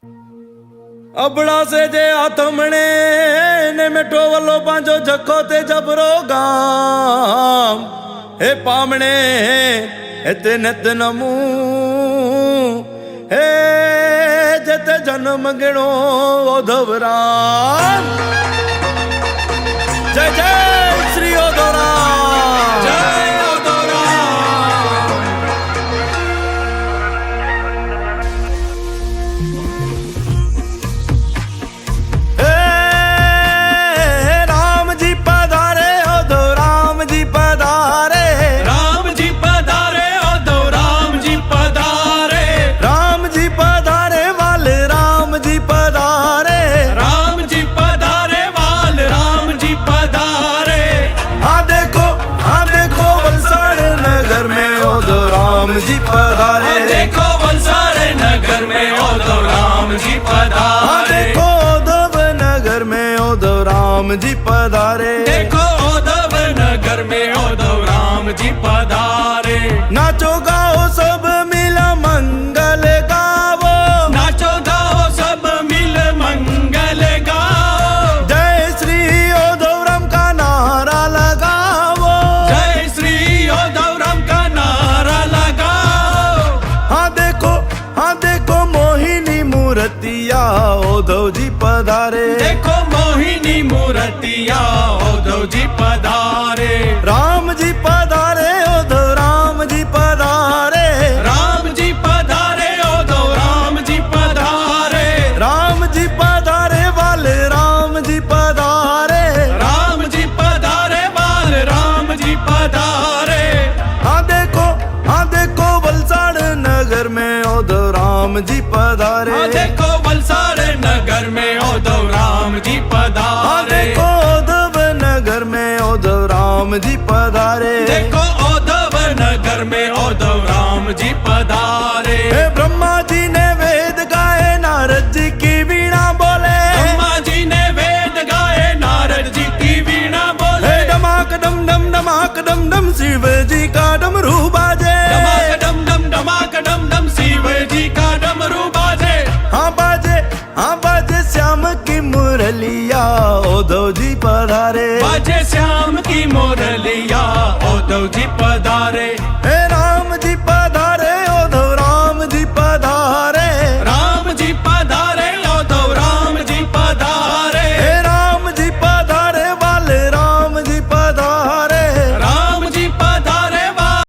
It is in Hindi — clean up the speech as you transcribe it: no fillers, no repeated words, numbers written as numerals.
अबड़ा से जे आथमणे ने मिठो वल्लो पांजो जखो ते जबरो गाम हे पामणे एते नित नमू हे जते जन्म गिणो ओधवराम। जय जय श्री ओधवराम, जय ओधवराम। हे राम जी पधारे ओधवराम जी पधारे, राम जी पधारे ओधवराम जी पधारे, राम जी पधारे वाल राम जी पधारे, राम जी पधारे वाल राम जी पधारे। हाँ देखो वलसाड़ नगर में ओधवराम जी पधारे, देखो वलसाड़ नगर में ओधवराम जी हाँ पधारे, देखो ओधव नगर में ओधवराम जी पधारे। देखो ओधव नगर में ओधवराम जी पधारे। नाचो गाओ सब मिला मंगल गावो, नाचो गाओ सब मिल मंगल गाओ, जय श्री ओधवराम का नारा लगावो, जय श्री ओधवराम का नारा लगाओ। हाँ देखो मोहिनी मूर्तिया ओधव जी पधारे, देखो मोहिनी मूर्तिया ओधव जी पधारे, राम जी पधारे ओधव राम जी पधारे, राम जी पधारे ओधव राम जी पधारे, राम जी पधारे वाल राम जी पधारे, राम जी पधारे वाल राम जी पधारे। हाँ देखो वलसाड़ नगर में ओधव राम जी पधारे, हाँ देखो वलसाड़ नगर में ओधव राम जी हाँ पधारे, देखो ओधव नगर में ओधव राम जी पधारे, देखो ओधव नगर में ओधव राम जी पधारे। हे ब्रह्मा जी ने वेद गाए नारद जी की वीणा बोले, ब्रह्मा जी ने वेद गाए नारद जी की वीणा बोले, हे डमाक डम डम शिव जी का डमरू बाजे, डमाक डम डम शिव जी का डमरू बाजे, हाँ बाजे श्याम की मुरलिया ओधव जी पधारे, बाजे श्याम की मुरलिया ओधव जी पधारे। हे